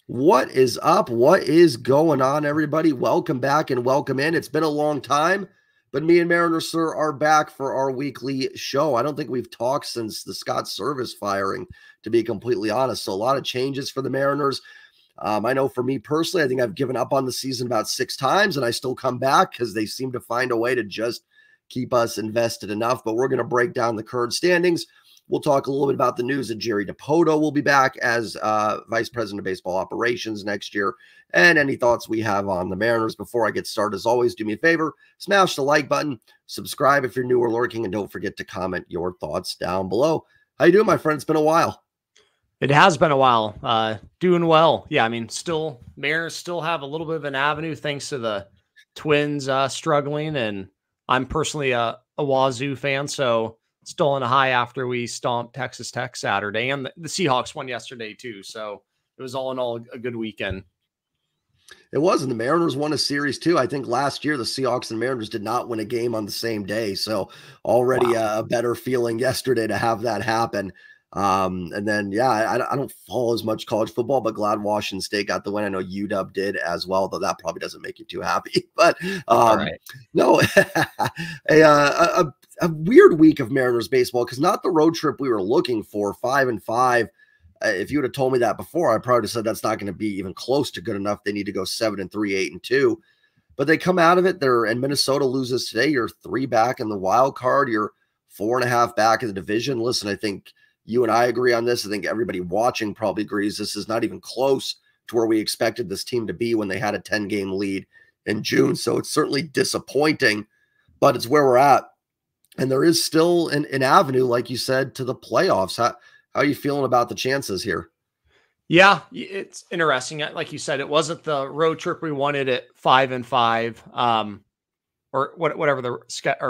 What is up? What is going on, everybody? Welcome back and welcome in. It's been a long time, but me and MarinersSUR are back for our weekly show. I don't think we've talked since the Scott Service firing, to be completely honest. So a lot of changes for the Mariners. I know for me personally, I think I've given up on the season about 6 times, and I still come back because they seem to find a way to just keep us invested enough. But we're going to break down the current standings. We'll talk a little bit about the news that Jerry Dipoto will be back as Vice President of Baseball Operations next year, and any thoughts we have on the Mariners. Before I get started, as always, do me a favor, smash the like button, subscribe if you're new or lurking, and don't forget to comment your thoughts down below. How you doing, my friend? It's been a while. It has been a while. Doing well. Yeah, I mean, Mariners still have a little bit of an avenue thanks to the Twins struggling, and I'm personally a Wazoo fan, so still on a high after we stomped Texas Tech Saturday, and the Seahawks won yesterday too. So it was all in all a good weekend. It was, and the Mariners won a series too. I think last year the Seahawks and Mariners did not win a game on the same day, so already a better feeling yesterday to have that happen. And then, yeah, I don't follow as much college football, but glad Washington State got the win. I know UW did as well, though that probably doesn't make you too happy. But no, a weird week of Mariners baseball, because not the road trip we were looking for, 5-5. If you would have told me that before, I probably said that's not going to be even close to good enough. They need to go 7-3, 8-2. But they come out of it. And Minnesota loses today. You're 3 back in the wild card. You're 4.5 back in the division. Listen, I think you and I agree on this. I think everybody watching probably agrees this is not even close to where we expected this team to be when they had a 10-game lead in June. So it's certainly disappointing, but it's where we're at. And there is still an avenue, like you said, to the playoffs. How are you feeling about the chances here? Yeah, it's interesting. Like you said, it wasn't the road trip we wanted at 5-5. Or whatever the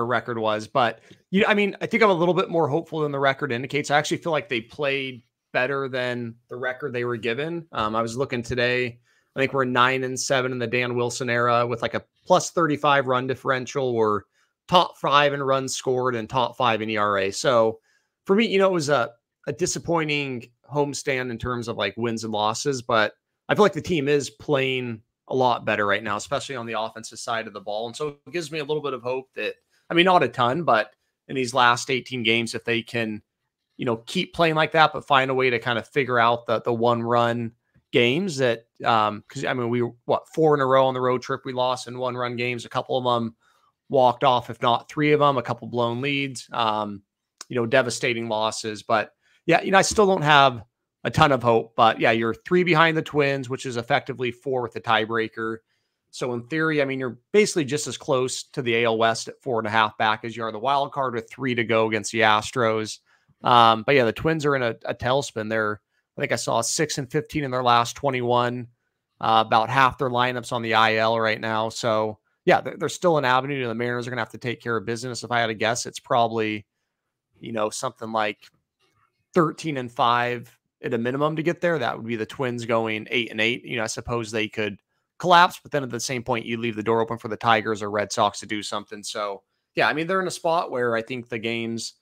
record was. But, I mean, I think I'm a little bit more hopeful than the record indicates. I actually feel like they played better than the record they were given. I was looking today. I think we're 9-7 in the Dan Wilson era with like a +35 run differential. We're top 5 in runs scored and top 5 in ERA. So for me, it was a disappointing homestand in terms of like wins and losses. But I feel like the team is playing a lot better right now, especially on the offensive side of the ball. And so it gives me a little bit of hope that, I mean, not a ton, but in these last 18 games, if they can, keep playing like that, but find a way to kind of figure out the 1-run games that, because I mean, we were 4 in a row on the road trip. We lost in 1-run games. A couple of them walked off, if not 3 of them, a couple blown leads, devastating losses. But yeah, I still don't have a ton of hope, but yeah, you're 3 behind the Twins, which is effectively 4 with the tiebreaker. So in theory, I mean, you're basically just as close to the AL West at 4.5 back as you are the wild card with 3 to go against the Astros. But yeah, the Twins are in a tailspin. I think I saw 6-15 in their last 21. About half their lineups on the IL right now. So yeah, there's still an avenue, and the Mariners are going to have to take care of business. If I had to guess, it's probably, something like 13-5 at a minimum to get there. That would be the Twins going 8-8. I suppose they could collapse, but then at the same point, you leave the door open for the Tigers or Red Sox to do something. So yeah, I mean, they're in a spot where I think the games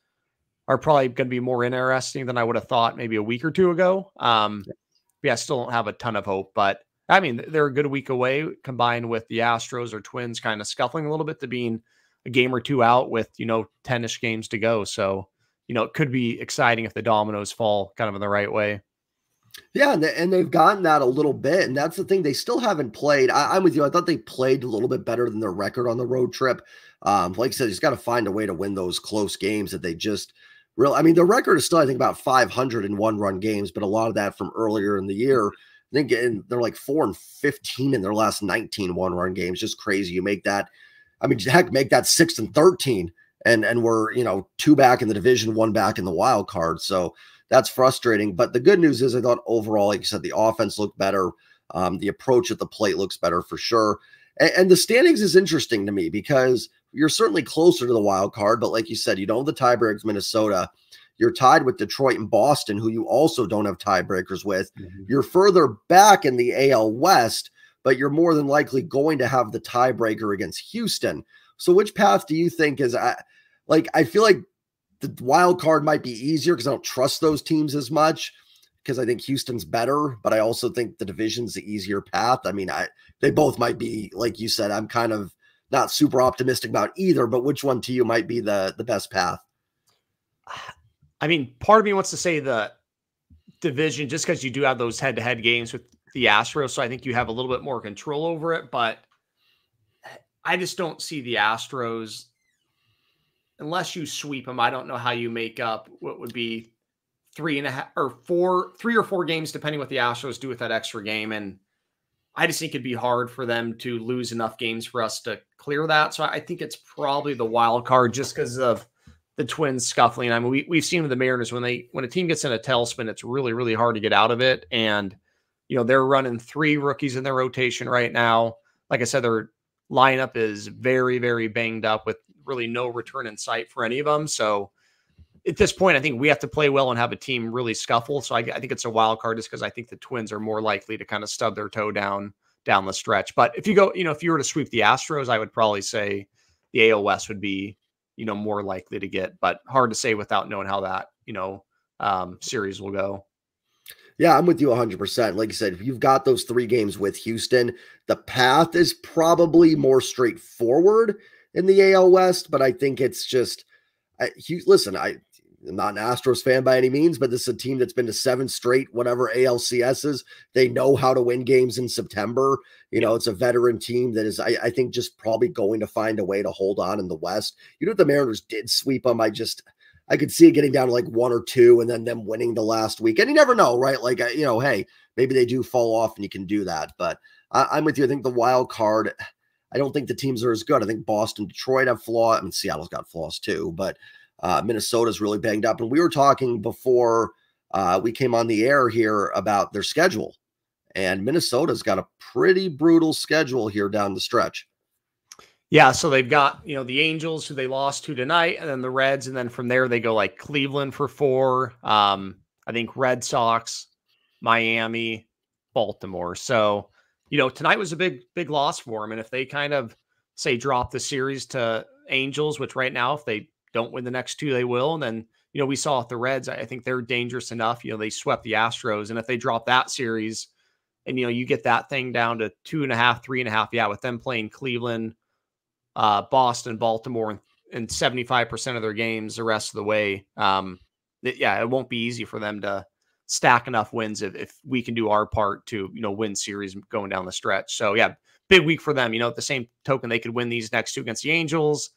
are probably going to be more interesting than I would have thought maybe a week or 2 ago. Yeah, I still don't have a ton of hope, but I mean, they're a good week away, combined with the Astros or Twins kind of scuffling a little bit to being a game or 2 out with, 10-ish games to go. So it could be exciting if the dominoes fall kind of in the right way. Yeah, and they've gotten that a little bit, and that's the thing. They still haven't played. I'm with you. I thought they played a little bit better than their record on the road trip. Like I said, you just got to find a way to win those close games that they just really. I mean, their record is still, I think, about 500 in 1-run games, but a lot of that from earlier in the year. I think they're like 4-15 in their last 19 1-run games. Just crazy. You make that. I mean, heck, make that 6-13. And we're, 2 back in the division, 1 back in the wild card. So that's frustrating. But the good news is I thought overall, like you said, the offense looked better. The approach at the plate looks better for sure. And the standings is interesting to me because you're certainly closer to the wild card. But like you said, you don't have the tiebreakers, Minnesota. You're tied with Detroit and Boston, who you also don't have tiebreakers with. Mm-hmm. You're further back in the AL West, but you're more than likely going to have the tiebreaker against Houston. So which path do you think is I feel like the wild card might be easier because I don't trust those teams as much. because I think Houston's better, but I also think the division's the easier path. I mean, they both might be, like you said, I'm kind of not super optimistic about either, but which one to you might be the best path? I mean, part of me wants to say the division just because you do have those head-to-head games with the Astros, so I think you have a little bit more control over it, but I just don't see the Astros unless you sweep them. I don't know how you make up what would be 3.5 or 3 or 4 games, depending what the Astros do with that extra game. And I just think it'd be hard for them to lose enough games for us to clear that. So I think it's probably the wild card just because of the Twins scuffling. I mean, we've seen with the Mariners when a team gets in a tailspin, it's really, really hard to get out of it. And, they're running 3 rookies in their rotation right now. Like I said, their lineup is very, very banged up with really no return in sight for any of them. So at this point, I think we have to play well and have a team really scuffle. So I think it's a wild card just because I think the Twins are more likely to kind of stub their toe down the stretch. But if you go, if you were to sweep the Astros, I would probably say the AL West would be, more likely to get, but hard to say without knowing how that, series will go. Yeah, I'm with you 100%. Like you said, if you've got those 3 games with Houston, the path is probably more straightforward in the AL West, but I think it's just, listen, I'm not an Astros fan by any means, but this is a team that's been to 7 straight, whatever ALCSs. They know how to win games in September. It's a veteran team that is, I think, just probably going to find a way to hold on in the West. If the Mariners did sweep them, I could see it getting down to like 1 or 2 and then them winning the last week. And you never know, right? Like, hey, maybe they do fall off and you can do that. But I'm with you. I think the wild card, I don't think the teams are as good. I think Boston, Detroit have flaws. I mean, Seattle's got flaws too, but Minnesota's really banged up. And we were talking before we came on the air here about their schedule. And Minnesota's got a pretty brutal schedule here down the stretch. Yeah, so they've got, the Angels, who they lost to tonight, and then the Reds, and then from there they go like Cleveland for 4. I think Red Sox, Miami, Baltimore. So, tonight was a big loss for them. And if they kind of say drop the series to Angels, which right now, if they don't win the next 2, they will. And then, we saw with the Reds, I think they're dangerous enough. They swept the Astros. And if they drop that series and, you get that thing down to 2.5, 3.5, yeah, with them playing Cleveland, Boston, Baltimore, and 75% of their games the rest of the way. It won't be easy for them to stack enough wins if we can do our part to, win series going down the stretch. So yeah, big week for them. At the same token, they could win these next 2 against the Angels,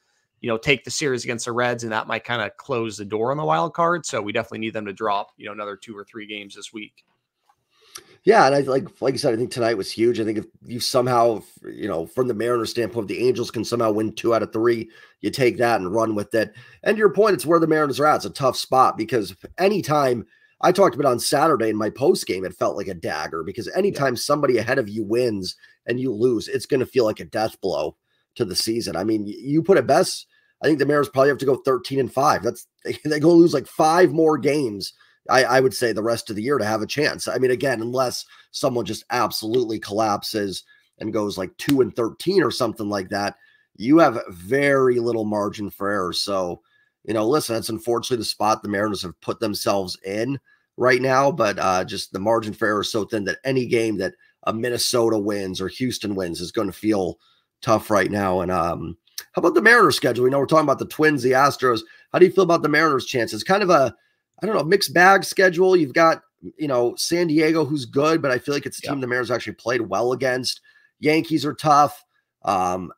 take the series against the Reds, and that might kind of close the door on the wild card. So we definitely need them to drop, another 2 or 3 games this week. Yeah, and I like you said, I think tonight was huge. I think if you somehow, from the Mariners standpoint, the Angels can somehow win 2 out of 3, you take that and run with it. And to your point, it's where the Mariners are at. It's a tough spot because anytime I talked about on Saturday in my post game, it felt like a dagger because anytime somebody ahead of you wins and you lose, it's going to feel like a death blow to the season. I mean, you put it best. I think the Mariners probably have to go 13-5. They go lose like 5 more games, I would say, the rest of the year to have a chance. I mean, again, unless someone just absolutely collapses and goes like 2-13 or something like that, you have very little margin for error. So, listen, that's unfortunately the spot the Mariners have put themselves in right now, but just the margin for error is so thin that any game that a Minnesota wins or Houston wins is going to feel tough right now. And how about the Mariners schedule? We're talking about the Twins, the Astros. How do you feel about the Mariners' chances? Kind of a, I don't know, mixed bag schedule. You've got, San Diego, who's good, but I feel like it's a team the Mariners actually played well against. Yankees are tough.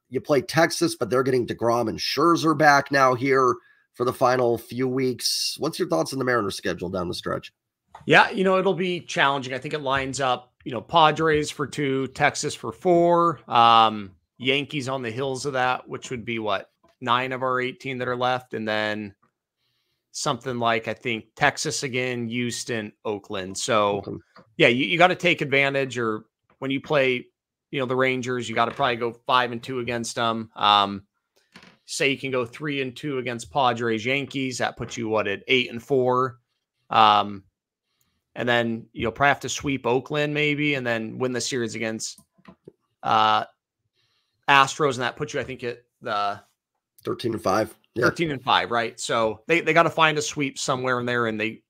You play Texas, but they're getting DeGrom and Scherzer back now here for the final few weeks. What's your thoughts on the Mariners schedule down the stretch? Yeah, it'll be challenging. I think it lines up, Padres for 2, Texas for 4, Yankees on the heels of that, which would be 9 of our 18 that are left. And then something like, I think, Texas again, Houston, Oakland. So yeah, you got to take advantage, or when you play, the Rangers, you got to probably go 5-2 against them. Say you can go 3-2 against Padres, Yankees. That puts you at 8-4. And then you'll probably have to sweep Oakland maybe, and then win the series against Astros. And that puts you, I think, at the 13-5. 13-5, right? So they got to find a sweep somewhere in there, and they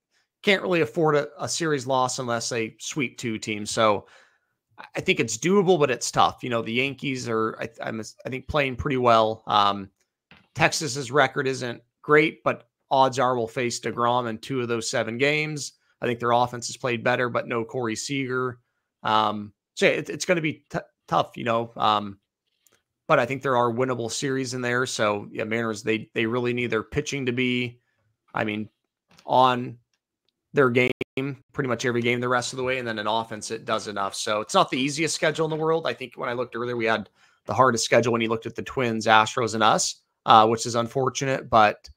can't really afford a series loss unless they sweep 2 teams. So I think it's doable, but it's tough. The Yankees are, I think, playing pretty well. Texas's record isn't great, but odds are we'll face DeGrom in 2 of those 7 games. I think their offense has played better, but no Corey Seager. So it's going to be tough, but I think there are winnable series in there. So yeah, Mariners, they really need their pitching to be, on their game pretty much every game the rest of the way. And then an offense that does enough. So it's not the easiest schedule in the world. I think when I looked earlier, we had the hardest schedule when you looked at the Twins, Astros, and us, which is unfortunate. But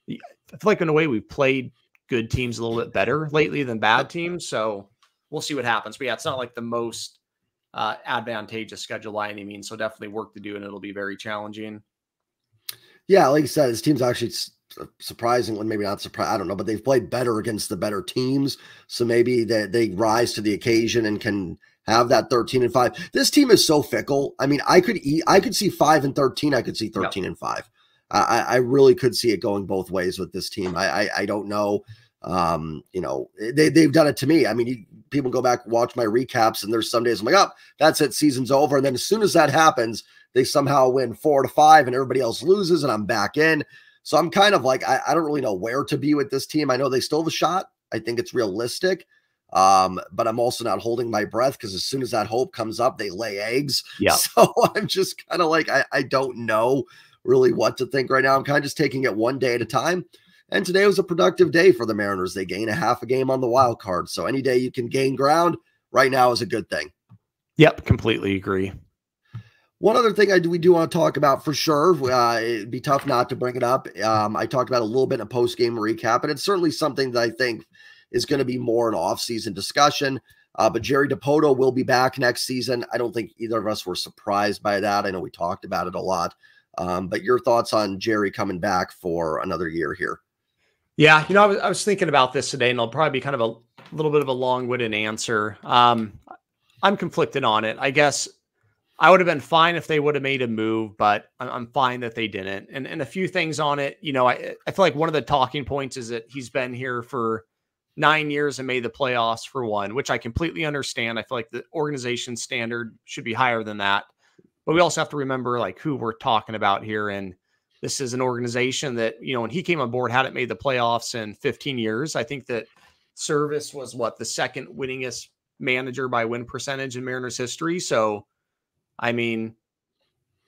I feel like in a way we've played good teams a little bit better lately than bad teams. So we'll see what happens. But yeah, it's not like the most advantageous schedule by any means. So definitely work to do, and it'll be very challenging. Yeah, like you said, this team's actually surprisingly, maybe not surprised, I don't know, but they've played better against the better teams. So maybe they rise to the occasion and can have that 13-5. This team is so fickle. I mean, I could see 5-13. I could see 13-5. I really could see it going both ways with this team. I don't know. They've done it to me. I mean, people go back, watch my recaps, and there's some days I'm like, oh, that's it, season's over. And then as soon as that happens, they somehow win 4-5 and everybody else loses and I'm back in. So I'm kind of like, I don't really know where to be with this team. I know they still have a shot. I think it's realistic. But I'm also not holding my breath, because as soon as that hope comes up, they lay eggs. Yeah. So I'm just kind of like, I don't know really what to think right now. I'm kind of just taking it one day at a time. And today was a productive day for the Mariners. They gain a half a game on the wild card. So any day you can gain ground right now is a good thing. Yep. Completely agree. One other thing we do want to talk about for sure, it'd be tough not to bring it up. I talked about a little bit in a post-game recap, and it's certainly something that I think is going to be more an off-season discussion. But Jerry Dipoto will be back next season. I don't think either of us were surprised by that. I know we talked about it a lot. But your thoughts on Jerry coming back for another year here? Yeah, I was thinking about this today, and it'll probably be kind of a little bit of a long-winded answer. I'm conflicted on it. I guess I would have been fine if they would have made a move, but I'm fine that they didn't. And a few things on it, I feel like one of the talking points is that he's been here for 9 years and made the playoffs for 1, which I completely understand. I feel like the organization standard should be higher than that. But we also have to remember like who we're talking about here. And this is an organization that, when he came on board, hadn't made the playoffs in 15 years. I think that Service was the second winningest manager by win percentage in Mariners history. So, I mean,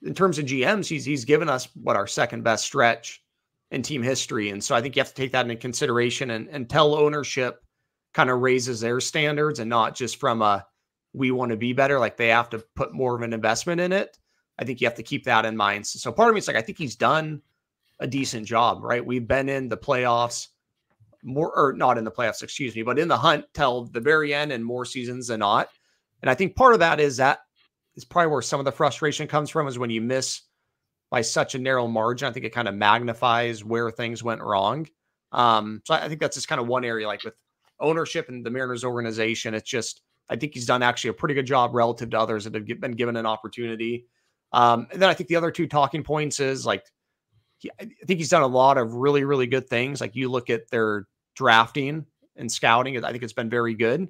in terms of GMs, he's given us our second best stretch in team history. And so I think you have to take that into consideration and tell ownership kind of raises their standards, and not just from we want to be better. Like they have to put more of an investment in it. I think you have to keep that in mind. So part of me is like, I think he's done a decent job, right? We've been in the playoffs or not in the playoffs, excuse me, but in the hunt till the very end and more seasons than not. And I think part of that is probably where some of the frustration comes from, is when you miss by such a narrow margin. I think it kind of magnifies where things went wrong. So I think that's just kind of one area, like with ownership and the Mariners organization. It's just, I think he's done actually a pretty good job relative to others that have been given an opportunity. And then I think the other two talking points is I think he's done a lot of really, really good things. Like you look at their drafting and scouting, I think it's been very good.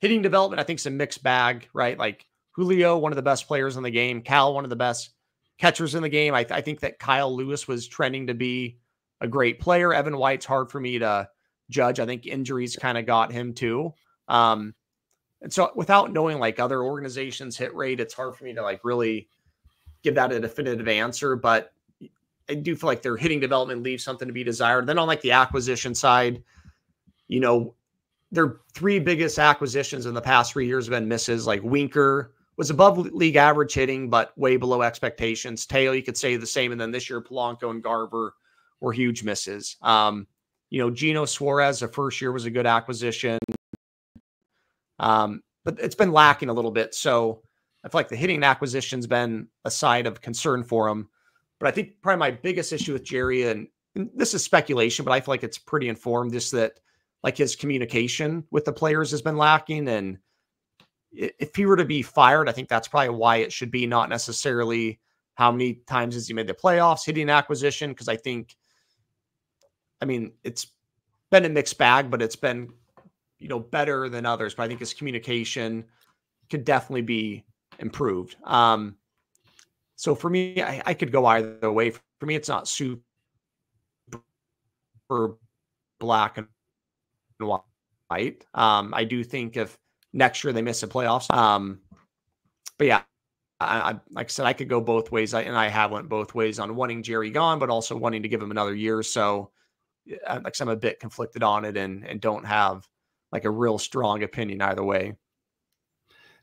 Hitting development, I think, is a mixed bag, right? Like Julio, one of the best players in the game. Cal, one of the best catchers in the game. I think that Kyle Lewis was trending to be a great player. Evan White's hard for me to judge. I think injuries kind of got him too. And so without knowing like other organizations' hit rate, it's hard for me to like really give that a definitive answer. But I do feel like their hitting development leaves something to be desired. Then on like the acquisition side, their 3 biggest acquisitions in the past 3 years have been misses. Like Winker was above league average hitting, but way below expectations. Teo, you could say the same. And then this year, Polanco and Garver were huge misses. Gino Suarez, the first year was a good acquisition. But it's been lacking a little bit. So I feel like the hitting acquisition's been a side of concern for him. But I think probably my biggest issue with Jerry, and this is speculation, but I feel like it's pretty informed, just that like his communication with the players has been lacking. And if he were to be fired, I think that's probably why it should be, not necessarily how many times has he made the playoffs, hitting acquisition. Because it's been a mixed bag, but it's been, better than others. But I think his communication could definitely be improved. So for me, I could go either way. For me, it's not super black and white. I do think if next year they miss the playoffs, but yeah, I like I said, I could go both ways. I have went both ways on wanting Jerry gone, but also wanting to give him another year. So like I'm a bit conflicted on it and don't have like a real strong opinion either way.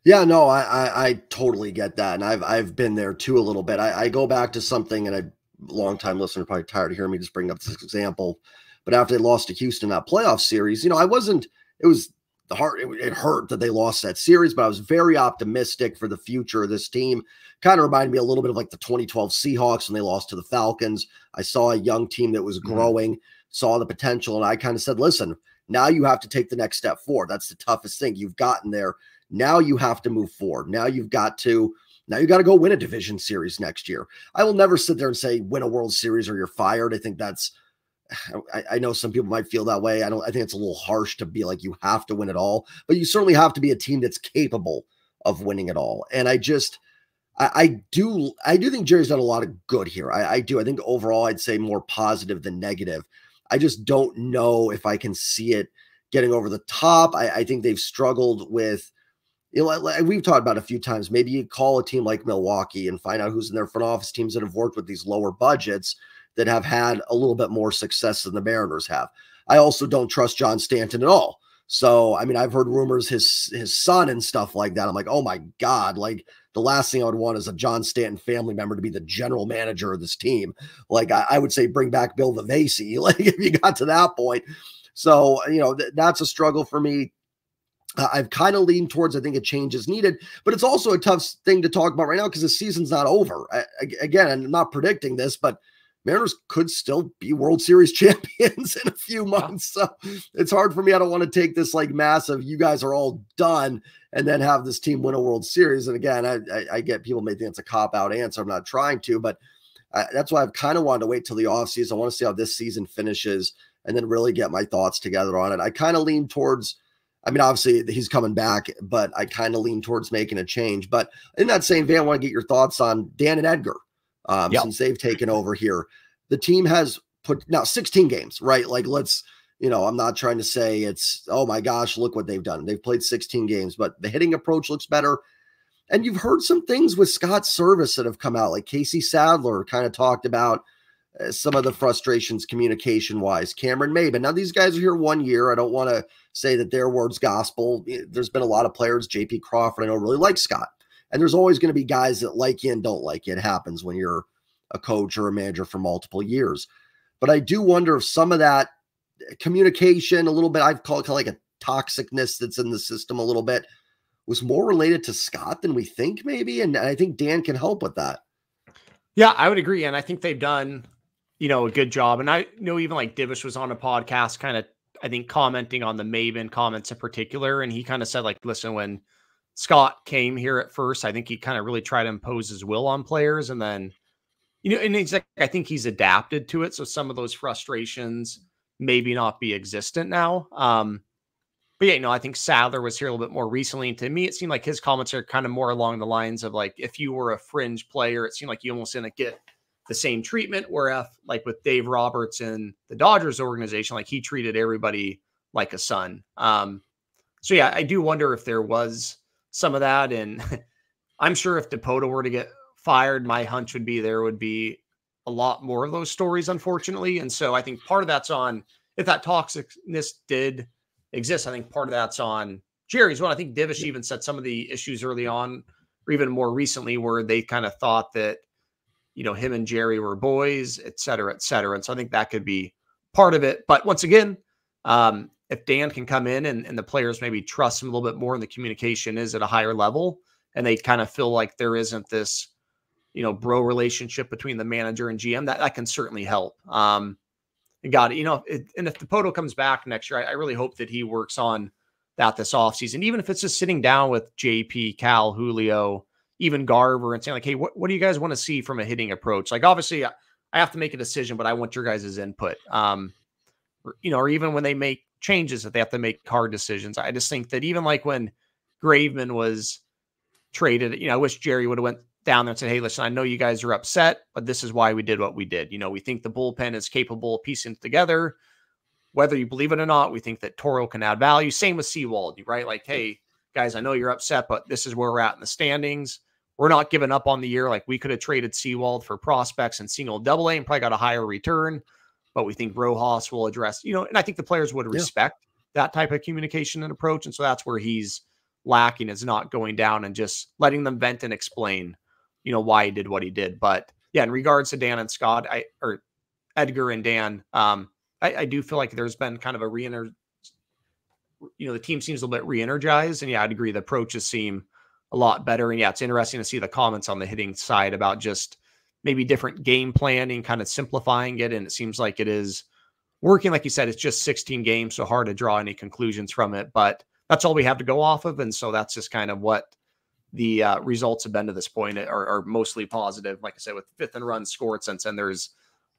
Yeah, no, I totally get that. And I've been there too a little bit. I go back to something, and a long time listener probably tired of hearing me just bring up this example. But after they lost to Houston that playoff series, it was the heart, it hurt that they lost that series, but I was very optimistic for the future of this team. Kind of reminded me a little bit of like the 2012 Seahawks when they lost to the Falcons. I saw a young team that was growing, saw the potential, and I kind of said, listen, now you have to take the next step forward. That's the toughest thing. You've gotten there. Now you have to move forward. Now you got to go win a division series next year. I will never sit there and say win a World Series or you're fired. I think I know some people might feel that way. I think it's a little harsh to be like, you have to win it all, but you certainly have to be a team that's capable of winning it all. And I do think Jerry's done a lot of good here. I do. I think overall I'd say more positive than negative. I just don't know if I can see it getting over the top. I think they've struggled with, like we've talked about a few times, maybe you call a team like Milwaukee and find out who's in their front office, teams that have worked with these lower budgets that have had a little bit more success than the Mariners have. I also don't trust John Stanton at all. So, I mean, I've heard rumors his son and stuff like that. I'm like, oh my God, like the last thing I would want is a John Stanton family member to be the general manager of this team. Like I would say, bring back Bill Vivasi, like if you got to that point. So, that's a struggle for me. I've kind of leaned towards, I think a change is needed, but it's also a tough thing to talk about right now because the season's not over. Again, I'm not predicting this, but Mariners could still be World Series champions in a few months. So it's hard for me. I don't want to take this like massive, you guys are all done, and then have this team win a World Series. And again, I get people may think it's a cop-out answer. I'm not trying to, but that's why I've kind of wanted to wait till the offseason. I want to see how this season finishes and then really get my thoughts together on it. I kind of lean towards, I mean, obviously he's coming back, but I kind of lean towards making a change. But in that same vein, I want to get your thoughts on Dan and Edgar. Since they've taken over here, the team has put now 16 games, right? Like I'm not trying to say it's, oh my gosh, look what they've done. They've played 16 games, but the hitting approach looks better. And you've heard some things with Scott's service that have come out, like Casey Sadler kind of talked about some of the frustrations communication wise, Cameron Maben. Now these guys are here 1 year. I don't want to say that their word's gospel. There's been a lot of players, JP Crawford, I know really like Scott. And there's always going to be guys that like you and don't like you. It happens when you're a coach or a manager for multiple years. But I do wonder if some of that communication, a little bit, I've called kind of like a toxicness that's in the system a little bit, was more related to Scott than we think maybe. And I think Dan can help with that. Yeah, I would agree. And I think they've done, a good job. And I know even like Divish was on a podcast kind of, I think, commenting on the Maben comments in particular. And he kind of said like, listen, when Scott came here at first, I think he kind of really tried to impose his will on players. And then, and he's like, I think he's adapted to it. So some of those frustrations maybe not be existent now. But yeah, I think Sadler was here a little bit more recently. And to me, it seemed like his comments are kind of more along the lines of like, if you were a fringe player, it seemed like you almost didn't get the same treatment. Where if like with Dave Roberts in the Dodgers organization, like he treated everybody like a son. So yeah, I do wonder if there was some of that. And I'm sure if Dipoto were to get fired, my hunch would be there would be a lot more of those stories, unfortunately. And so I think part of that's on, if that toxicness did exist, I think part of that's on Jerry's one. I think Divish even said some of the issues early on, or even more recently, where they kind of thought that, him and Jerry were boys, et cetera, et cetera. And so I think that could be part of it. But once again, if Dan can come in and the players maybe trust him a little bit more and the communication is at a higher level and they kind of feel like there isn't this, bro relationship between the manager and GM, that can certainly help. And got it. And if Dipoto comes back next year, I really hope that he works on that this offseason, even if it's just sitting down with JP, Cal, Julio, even Garver and saying like, hey, what do you guys want to see from a hitting approach? Like, obviously I have to make a decision, but I want your guys' input. or even when they make changes that they have to make hard decisions. I just think that even like when Graveman was traded, I wish Jerry would have went down there and said, hey, listen, I know you guys are upset, but this is why we did what we did. We think the bullpen is capable of piecing it together. Whether you believe it or not, we think that Toro can add value. Same with Seawald, right? Like, hey, guys, I know you're upset, but this is where we're at in the standings. We're not giving up on the year. Like, we could have traded Seawald for prospects and single double A and probably got a higher return, but we think Rojas will address, and I think the players would respect that type of communication and approach. And so that's where he's lacking, is not going down and just letting them vent and explain, why he did what he did. But yeah, in regards to Dan and Scott, or Edgar and Dan, I do feel like there's been kind of a the team seems a little bit re-energized, and yeah, I'd agree. The approaches seem a lot better. And yeah, it's interesting to see the comments on the hitting side about just maybe different game planning, kind of simplifying it. And it seems like it is working. Like you said, it's just 16 games, so hard to draw any conclusions from it, but that's all we have to go off of. And so that's just kind of what the results have been to this point, are mostly positive. Like I said, with fifth and runs scored since then, there's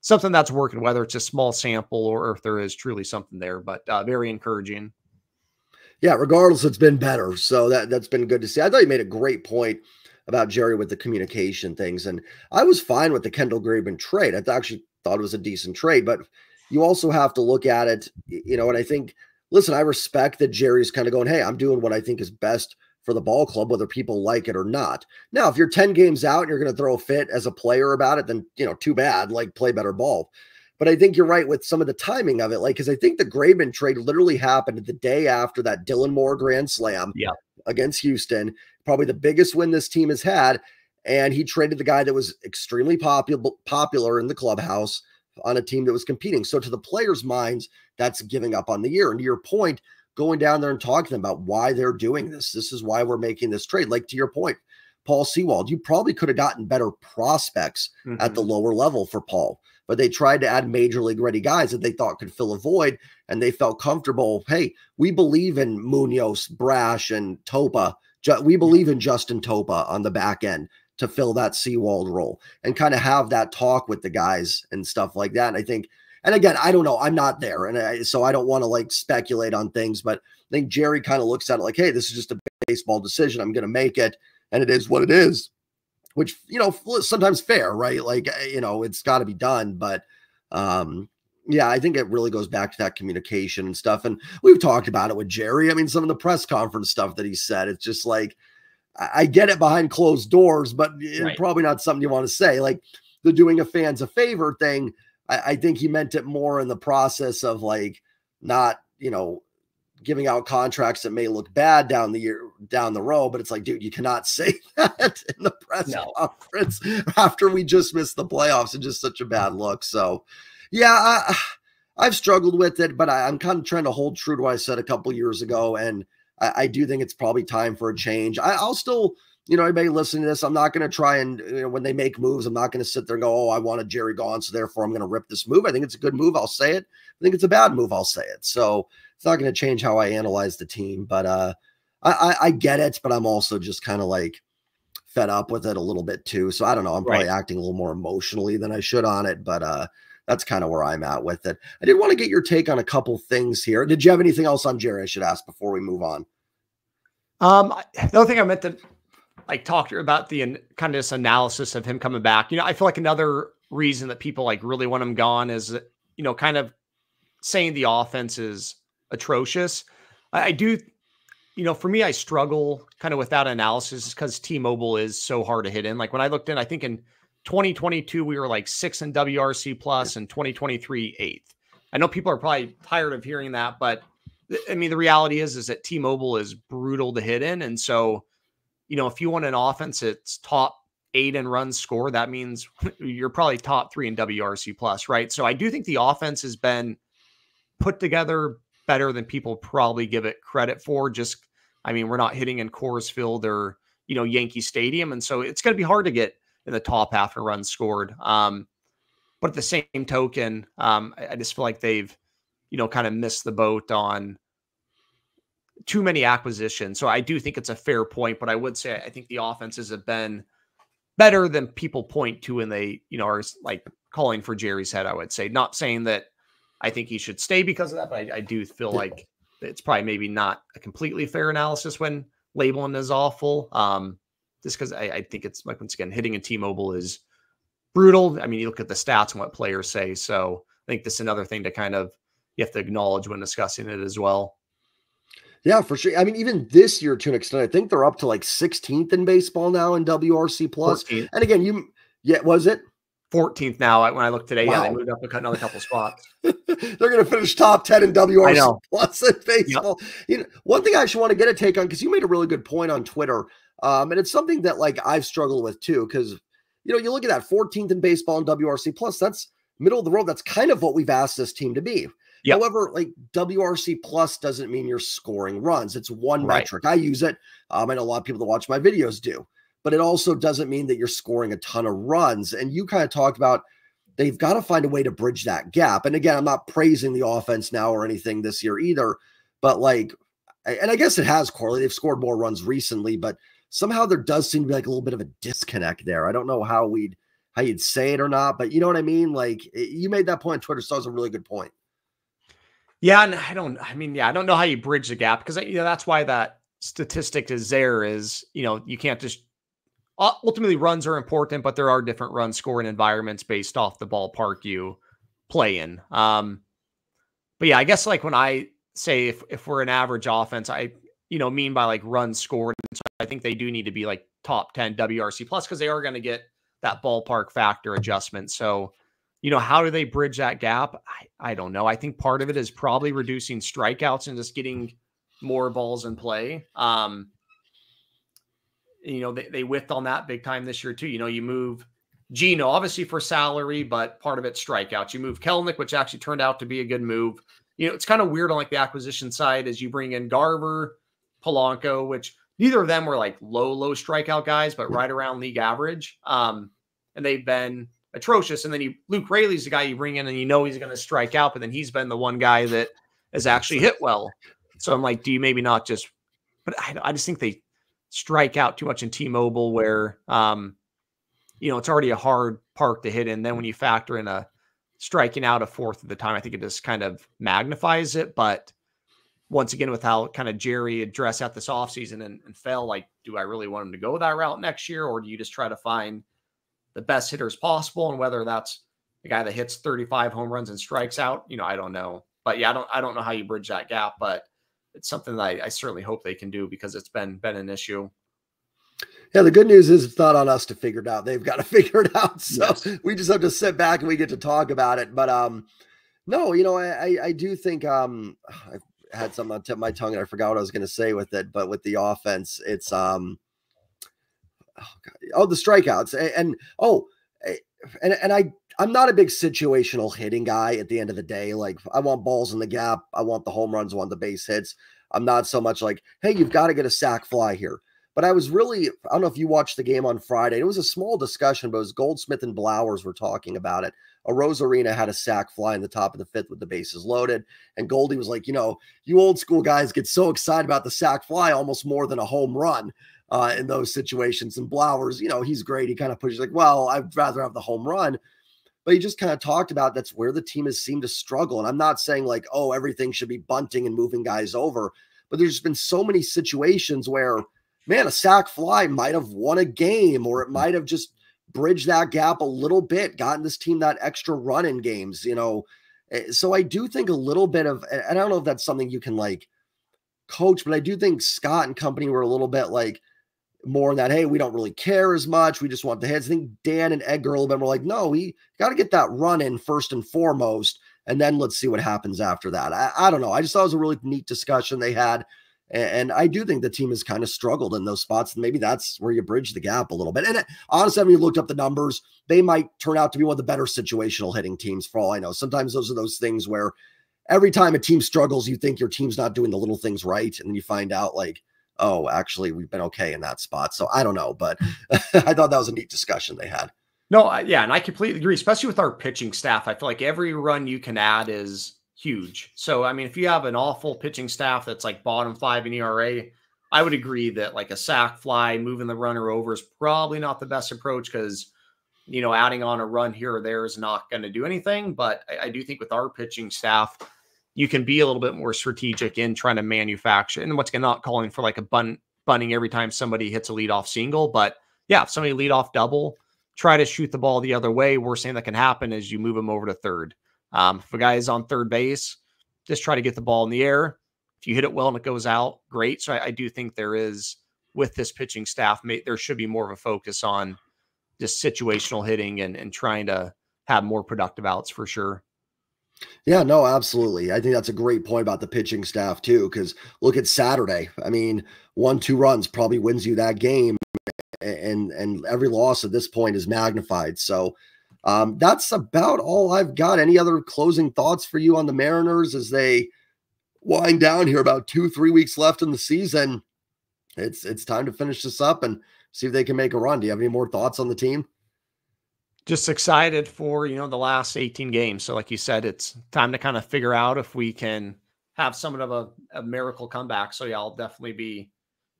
something that's working, whether it's a small sample or if there is truly something there, but very encouraging. Yeah, regardless, it's been better. So that's been good to see. I thought you made a great point about Jerry with the communication things. And I was fine with the Kendall Graveman trade. I actually thought it was a decent trade, but you also have to look at it, and I think, listen, I respect that Jerry's kind of going, hey, I'm doing what I think is best for the ball club, whether people like it or not. Now, if you're 10 games out and you're going to throw a fit as a player about it, then, too bad, like, play better ball. But I think you're right with some of the timing of it. Like, because I think the Graveman trade literally happened the day after that Dylan Moore grand slam against Houston, probably the biggest win this team has had. And he traded the guy that was extremely popular in the clubhouse on a team that was competing. So to the players' minds, that's giving up on the year. And to your point, going down there and talking about why they're doing this. This is why we're making this trade. Like, to your point, Paul Sewald, you probably could have gotten better prospects at the lower level for Paul, but they tried to add major league ready guys that they thought could fill a void, and they felt comfortable. Hey, we believe in Munoz, Brash, and Topa. We believe in Justin Topa on the back end to fill that Sewald role, and kind of have that talk with the guys and stuff like that. And I think, and again, I don't know, I'm not there, and so I don't want to like speculate on things, but I think Jerry kind of looks at it like, hey, this is just a baseball decision. I'm going to make it, and it is what it is, which, sometimes fair, right? Like, it's got to be done. But yeah, I think it really goes back to that communication and stuff. And we've talked about it with Jerry. I mean, some of the press conference stuff that he said, it's just like, I get it behind closed doors, but it's probably not something you want to say. Like, the doing a fans a favor thing, I think he meant it more in the process of like not, giving out contracts that may look bad down the road, but it's like, dude, you cannot say that in the press conference after we just missed the playoffs. It's just such a bad look. So yeah, I've struggled with it, but I'm kind of trying to hold true to what I said a couple years ago. And I do think it's probably time for a change. I'll still, everybody listening to this, I'm not going to try and, when they make moves, I'm not going to sit there and go, oh, I want a Jerry gone, so therefore I'm going to rip this move. I think it's a good move. I'll say it. I think it's a bad move. I'll say it. So it's not going to change how I analyze the team, but I get it, but I'm also just kind of like fed up with it a little bit too. So I don't know. I'm probably acting a little more emotionally than I should on it, but that's kind of where I'm at with it. I did want to get your take on a couple things here. Did you have anything else on Jerry I should ask before we move on? The other thing I meant to like talk to you about, the kind of this analysis of him coming back. I feel like another reason that people like really want him gone is, kind of saying the offense is atrocious. I do, for me, I struggle kind of with that analysis because T-Mobile is so hard to hit in. Like when I looked in, I think in 2022, we were like 6th in WRC plus, and 2023, 8th. I know people are probably tired of hearing that, but I mean, the reality is that T-Mobile is brutal to hit in. And so, if you want an offense that's top 8 in runs score, that means you're probably top 3 in WRC plus, right? So I do think the offense has been put together better than people probably give it credit for. We're not hitting in Coors Field or, Yankee Stadium. And so it's going to be hard to get in the top half of runs scored. But at the same token, I just feel like they've, kind of missed the boat on too many acquisitions. So I do think it's a fair point, but I would say I think the offenses have been better than people point to when they, are like calling for Jerry's head, I would say. Not saying that I think he should stay because of that, but I do feel like it's probably maybe not a completely fair analysis when labeling is awful. Just because I think it's like, once again, hitting in T-Mobile is brutal. I mean, you look at the stats and what players say. So I think this is another thing to kind of, you have to acknowledge when discussing it as well. Yeah, for sure. I mean, even this year to an extent, I think they're up to like 16th in baseball now in WRC plus. 14th. And again, was it 14th now? When I looked today, wow. Yeah, they moved up another couple spots. They're going to finish top 10 in WRC plus in baseball. Yep. You know, one thing I actually want to get a take on, because you made a really good point on Twitter, and it's something that like I've struggled with too, because you know, you look at that 14th in baseball in WRC plus, that's middle of the road. That's kind of what we've asked this team to be. Yep. However, like WRC plus doesn't mean you're scoring runs. It's one metric. I use it. I know a lot of people that watch my videos do, but it also doesn't mean that you're scoring a ton of runs. And you kind of talked about they've got to find a way to bridge that gap. And again, I'm not praising the offense now or anything this year either, but like, and I guess it has correlated. They've scored more runs recently, but somehow there does seem to be like a little bit of a disconnect there. I don't know how you'd say it or not, but you know what I mean? Like you made that point on Twitter, so that was a really good point. Yeah, and I don't know how you bridge the gap, because that's why that statistic is there. Is you can't just ultimately, runs are important, but there are different run scoring environments based off the ballpark you play in. But yeah, I guess like when I say if we're an average offense, I mean by like runs scored. So I think they do need to be like top 10 WRC plus, because they are going to get that ballpark factor adjustment. So how do they bridge that gap? I don't know. I think part of it is probably reducing strikeouts and just getting more balls in play. They whiffed on that big time this year too. You move Gino, obviously for salary, but part of it's strikeouts. You move Kelenic, which actually turned out to be a good move. It's kind of weird on like the acquisition side as you bring in Garver, Polanco, which neither of them were like low strikeout guys, but right around league average. And they've been atrocious. And then Luke Raley's the guy you bring in and he's going to strike out, but then he's been the one guy that has actually hit well. So I'm like, do you maybe not just, but I just think they strike out too much in T-Mobile where, it's already a hard park to hit in. Then when you factor in a striking out a fourth of the time, I think it just kind of magnifies it. But once again, with how kind of Jerry addressed out this offseason and fell, like, do I really want him to go that route next year? Or do you just try to find the best hitters possible? And whether that's the guy that hits 35 home runs and strikes out, I don't know. But yeah, I don't know how you bridge that gap, but it's something that I certainly hope they can do, because it's been an issue. Yeah, the good news is it's not on us to figure it out. They've got to figure it out. So we just have to sit back and we get to talk about it. But no, I do think I had something on the tip of my tongue and I forgot what I was going to say with it. But with the offense, it's the strikeouts I'm not a big situational hitting guy at the end of the day. Like, I want balls in the gap. I want the home runs. I want the base hits. I'm not so much like, hey, you've got to get a sac fly here. But I was really, I don't know if you watched the game on Friday. It was a small discussion, but it was Goldsmith and Blowers were talking about it. Rosarina had a sac fly in the top of the fifth with the bases loaded. And Goldie was like, you old school guys get so excited about the sac fly almost more than a home run in those situations. And Blowers, he's great. He kind of pushes like, well, I'd rather have the home run. But he just kind of talked about that's where the team has seemed to struggle. And I'm not saying like, oh, everything should be bunting and moving guys over. But there's been so many situations where, man, a sac fly might have won a game, or it might have just bridged that gap a little bit, gotten this team that extra run in games, So I do think a little bit of, and I don't know if that's something you can like coach, but I do think Scott and company were a little bit like more in that, hey, we don't really care as much. We just want the hits. I think Dan and Edgar a little bit were like, no, we got to get that run in first and foremost, and then let's see what happens after that. I don't know. I just thought it was a really neat discussion they had. And I do think the team has kind of struggled in those spots. And maybe that's where you bridge the gap a little bit. And honestly, when you looked up the numbers, they might turn out to be one of the better situational hitting teams for all I know. Sometimes those are those things where every time a team struggles, you think your team's not doing the little things right. And then you find out like, oh, actually, we've been okay in that spot. So I don't know, but I thought that was a neat discussion they had. No, yeah, and I completely agree, especially with our pitching staff. I feel like every run you can add is huge. So, I mean, if you have an awful pitching staff that's like bottom 5 in ERA, I would agree that like a sac fly, moving the runner over is probably not the best approach, because adding on a run here or there is not going to do anything. But I do think with our pitching staff, you can be a little bit more strategic in trying to manufacture, and what's not calling for like a bunting every time somebody hits a leadoff single. But yeah, if somebody lead off double, try to shoot the ball the other way. Worst thing that can happen is you move them over to third. If a guy is on third base, just try to get the ball in the air. If you hit it well and it goes out, great. So I do think there is, with this pitching staff, there should be more of a focus on just situational hitting and trying to have more productive outs for sure. Yeah, no, absolutely. I think that's a great point about the pitching staff too, because look at Saturday. I mean, 1-2 runs probably wins you that game, and every loss at this point is magnified. So that's about all I've got. Any other closing thoughts for you on the Mariners as they wind down here? About 2-3 weeks left in the season. It's time to finish this up and see if they can make a run. Do you have any more thoughts on the team? Just excited for, the last 18 games. So like you said, it's time to kind of figure out if we can have somewhat of a miracle comeback. So yeah, I'll definitely be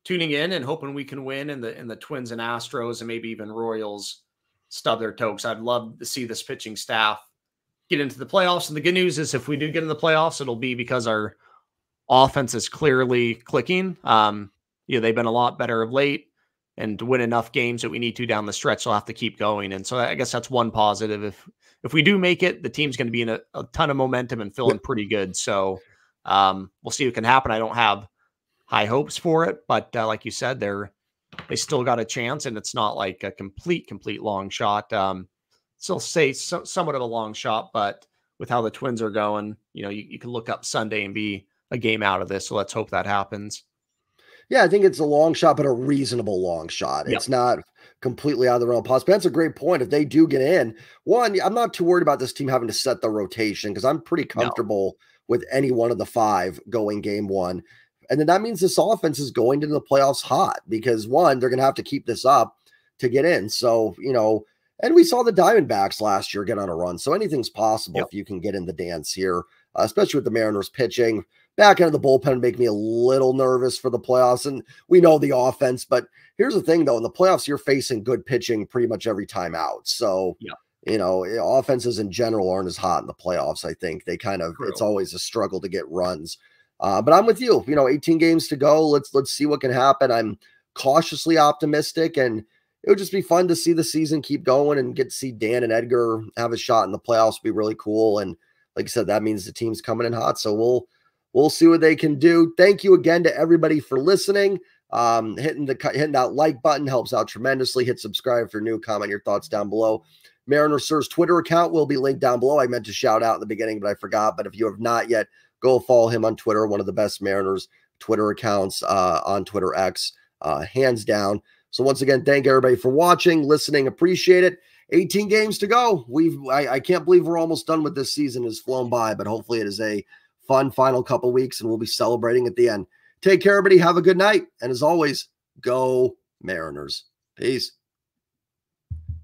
tuning in and hoping we can win, and the Twins and Astros and maybe even Royals stub their toe. I'd love to see this pitching staff get into the playoffs. And the good news is if we do get in the playoffs, it'll be because our offense is clearly clicking. They've been a lot better of late. And to win enough games that we need to down the stretch, we'll have to keep going. And so I guess that's one positive. If we do make it, the team's going to be in a ton of momentum and feeling pretty good. So we'll see what can happen. I don't have high hopes for it, but like you said, they still got a chance, and it's not like a complete long shot. Still say somewhat of a long shot, but with how the Twins are going, you can look up Sunday and be a game out of this. So let's hope that happens. Yeah, I think it's a long shot, but a reasonable long shot. Yep. It's not completely out of the realm of possibility. That's a great point. If they do get in, one, I'm not too worried about this team having to set the rotation because I'm pretty comfortable with any one of the 5 going game 1. And then that means this offense is going into the playoffs hot because, one, they're going to have to keep this up to get in. So, and we saw the Diamondbacks last year get on a run. So anything's possible if you can get in the dance here, especially with the Mariners pitching. Back end of the bullpen make me a little nervous for the playoffs. And we know the offense, but here's the thing though, in the playoffs, you're facing good pitching pretty much every time out. So, offenses in general aren't as hot in the playoffs. I think they kind of, it's always a struggle to get runs. But I'm with you, 18 games to go. Let's see what can happen. I'm cautiously optimistic, and it would just be fun to see the season keep going and get to see Dan and Edgar have a shot in the playoffs. Be really cool. And like I said, that means the team's coming in hot. So we'll see what they can do. Thank you again to everybody for listening. Hitting that like button helps out tremendously. Hit subscribe if you're new. Comment your thoughts down below. MarinersSUR's Twitter account will be linked down below. I meant to shout out in the beginning, but I forgot. But if you have not yet, go follow him on Twitter. One of the best Mariners Twitter accounts on Twitter X, hands down. So once again, thank everybody for watching, listening. Appreciate it. 18 games to go. I can't believe we're almost done with this season. It's flown by, but hopefully it is a fun final couple weeks, and we'll be celebrating at the end. Take care, everybody. Have a good night. And as always, go Mariners. Peace.